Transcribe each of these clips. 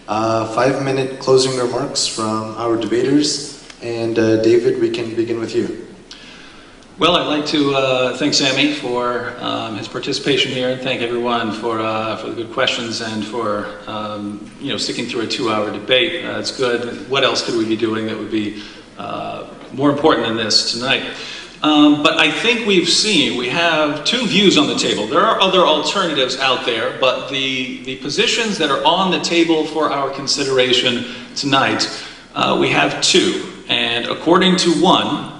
5-minute closing remarks from our debaters. And David, we can begin with you. Well, I'd like to thank Sammy for his participation here, and thank everyone for the good questions and for sticking through a 2-hour debate. It's good. What else could we be doing that would be more important than this tonight? But I think we have two views on the table. There are other alternatives out there, but the positions that are on the table for our consideration tonight, we have two. And according to one,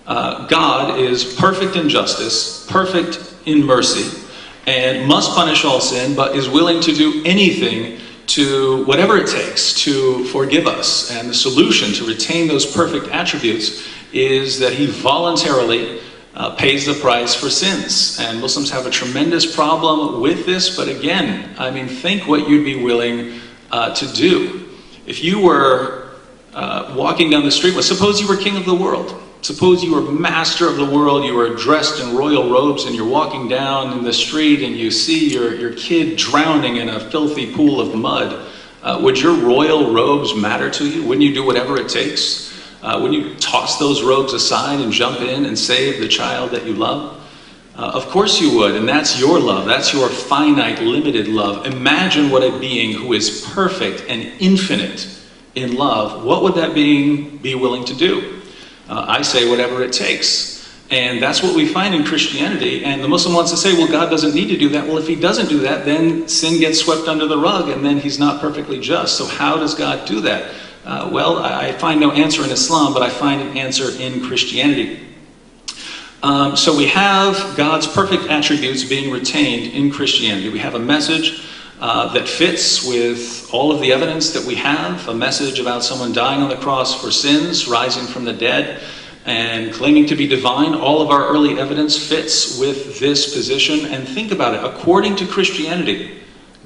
God is perfect in justice, perfect in mercy, and must punish all sin, but is willing to do anything, to whatever it takes, to forgive us. And the solution to retain those perfect attributes is that he voluntarily pays the price for sins. And Muslims have a tremendous problem with this, but again, I mean, think what you'd be willing to do. If you were walking down the street, well, suppose you were king of the world. Suppose you were master of the world, you were dressed in royal robes, and you're walking down in the street and you see your kid drowning in a filthy pool of mud. Would your royal robes matter to you? Wouldn't you do whatever it takes? Wouldn't you toss those robes aside and jump in and save the child that you love? Of course you would, and that's your love. That's your finite, limited love. Imagine what a being who is perfect and infinite in love, what would that being be willing to do? I say whatever it takes. And that's what we find in Christianity. And the Muslim wants to say, well, God doesn't need to do that. Well, if he doesn't do that, then sin gets swept under the rug, and then he's not perfectly just. So how does God do that? Well, I find no answer in Islam, but I find an answer in Christianity. So we have God's perfect attributes being retained in Christianity. We have a message that fits with all of the evidence that we have, a message about someone dying on the cross for sins, rising from the dead, and claiming to be divine. All of our early evidence fits with this position. And think about it, according to Christianity,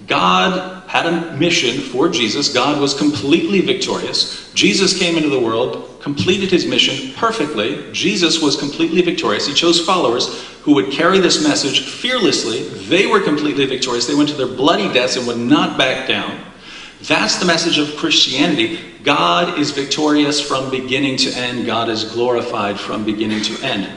God had a mission for Jesus. God was completely victorious. Jesus came into the world, completed his mission perfectly. Jesus was completely victorious. He chose followers who would carry this message fearlessly. They were completely victorious. They went to their bloody deaths and would not back down. That's the message of Christianity. God is victorious from beginning to end. God is glorified from beginning to end.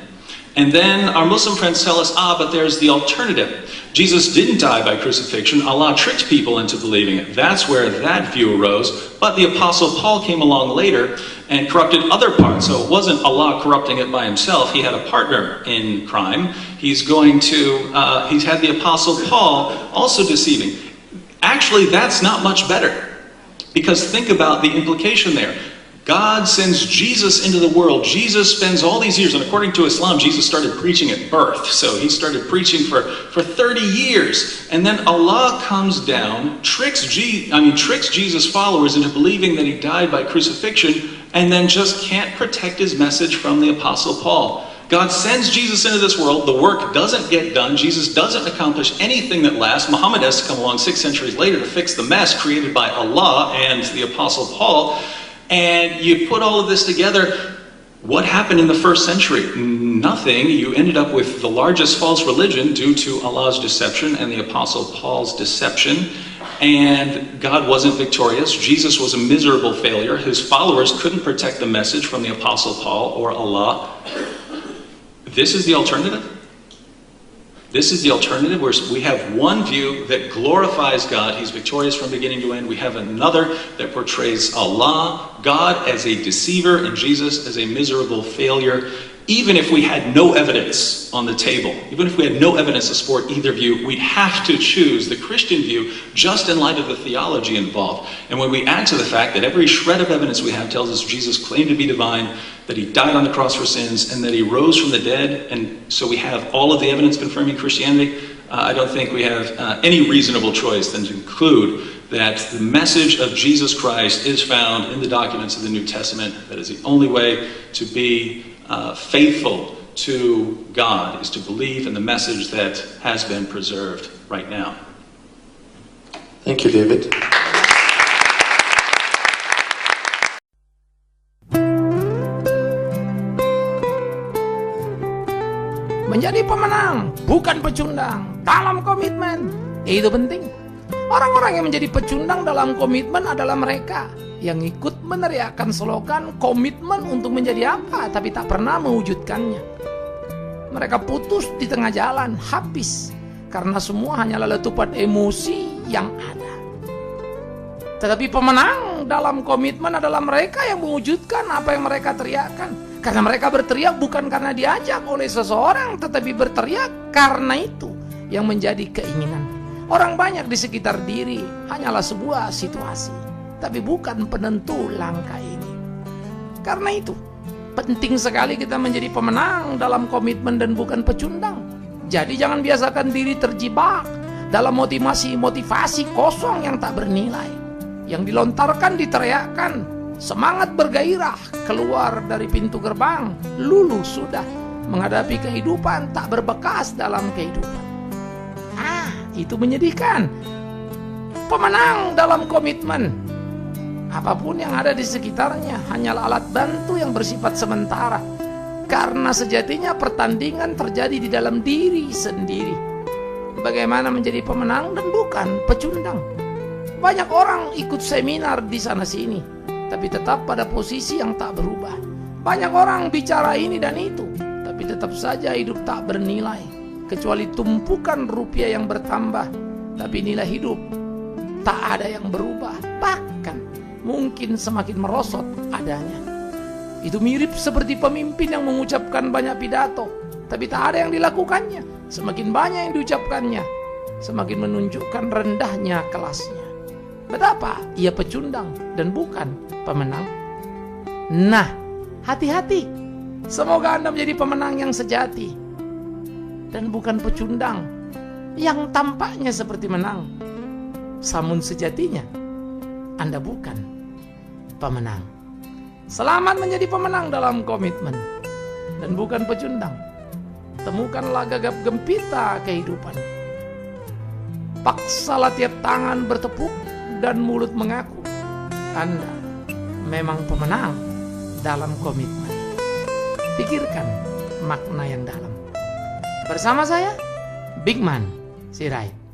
And then our Muslim friends tell us, but there's the alternative. Jesus didn't die by crucifixion. Allah tricked people into believing it. That's where that view arose. But the Apostle Paul came along later and corrupted other parts. So it wasn't Allah corrupting it by himself. He had a partner in crime. He's had the Apostle Paul also deceiving. Actually, that's not much better. Because think about the implication there. God sends Jesus into the world. Jesus spends all these years, and according to Islam, Jesus started preaching at birth. So he started preaching for 30 years. And then Allah comes down, tricks Jesus' followers into believing that he died by crucifixion, and then just can't protect his message from the Apostle Paul. God sends Jesus into this world. The work doesn't get done. Jesus doesn't accomplish anything that lasts. Muhammad has to come along 6 centuries later to fix the mess created by Allah and the Apostle Paul. And you put all of this together, what happened in the first century? Nothing. You ended up with the largest false religion due to Allah's deception and the Apostle Paul's deception. And God wasn't victorious. Jesus was a miserable failure. His followers couldn't protect the message from the Apostle Paul or Allah. This is the alternative. This is the alternative, where we have one view that glorifies God. He's victorious from beginning to end. We have another that portrays Allah, God as a deceiver, and Jesus as a miserable failure. Even if we had no evidence on the table, even if we had no evidence to support either view, we'd have to choose the Christian view just in light of the theology involved. And when we add to the fact that every shred of evidence we have tells us Jesus claimed to be divine, that he died on the cross for sins, and that he rose from the dead, and so we have all of the evidence confirming Christianity, I don't think we have any reasonable choice than to conclude that the message of Jesus Christ is found in the documents of the New Testament. That is the only way to be faithful to God, is to believe in the message that has been preserved right now. Thank you, David. Menjadi pemenang, bukan pecundang. Dalam komitmen, itu penting. Orang-orang yang menjadi pecundang dalam komitmen adalah mereka yang ikut meneriakkan slogan komitmen untuk menjadi apa, tapi tak pernah mewujudkannya. Mereka putus di tengah jalan, habis, karena semua hanyalah letupan emosi yang ada. Tetapi pemenang dalam komitmen adalah mereka yang mewujudkan apa yang mereka teriakkan. Karena mereka berteriak bukan karena diajak oleh seseorang, tetapi berteriak karena itu yang menjadi keinginan. Orang banyak di sekitar diri hanyalah sebuah situasi, tapi bukan penentu langkah ini. Karena itu, penting sekali kita menjadi pemenang dalam komitmen dan bukan pecundang. Jadi jangan biasakan diri terjebak dalam motivasi kosong yang tak bernilai. Yang dilontarkan, diteriakkan, semangat bergairah, keluar dari pintu gerbang, lulus sudah, menghadapi kehidupan tak berbekas dalam kehidupan. Itu menyedihkan. Pemenang dalam komitmen, apapun yang ada di sekitarnya hanyalah alat bantu yang bersifat sementara. Karena sejatinya pertandingan terjadi di dalam diri sendiri. Bagaimana menjadi pemenang dan bukan pecundang. Banyak orang ikut seminar di sana sini, tapi tetap pada posisi yang tak berubah. Banyak orang bicara ini dan itu, tapi tetap saja hidup tak bernilai. Kecuali tumpukan rupiah yang bertambah, tapi nilai hidup tak ada yang berubah. Bahkan mungkin semakin merosot adanya. Itu mirip seperti pemimpin yang mengucapkan banyak pidato, tapi tak ada yang dilakukannya. Semakin banyak yang diucapkannya, semakin menunjukkan rendahnya kelasnya. Betapa ia pecundang dan bukan pemenang. Nah, hati-hati. Semoga Anda menjadi pemenang yang sejati dan bukan pecundang yang tampaknya seperti menang, namun sejatinya Anda bukan pemenang. Selamat menjadi pemenang dalam komitmen dan bukan pecundang. Temukanlah gagap gempita kehidupan. Paksalah tiap tangan bertepuk dan mulut mengaku Anda memang pemenang dalam komitmen. Pikirkan makna yang dalam. Bersama saya, Big Man Sirait.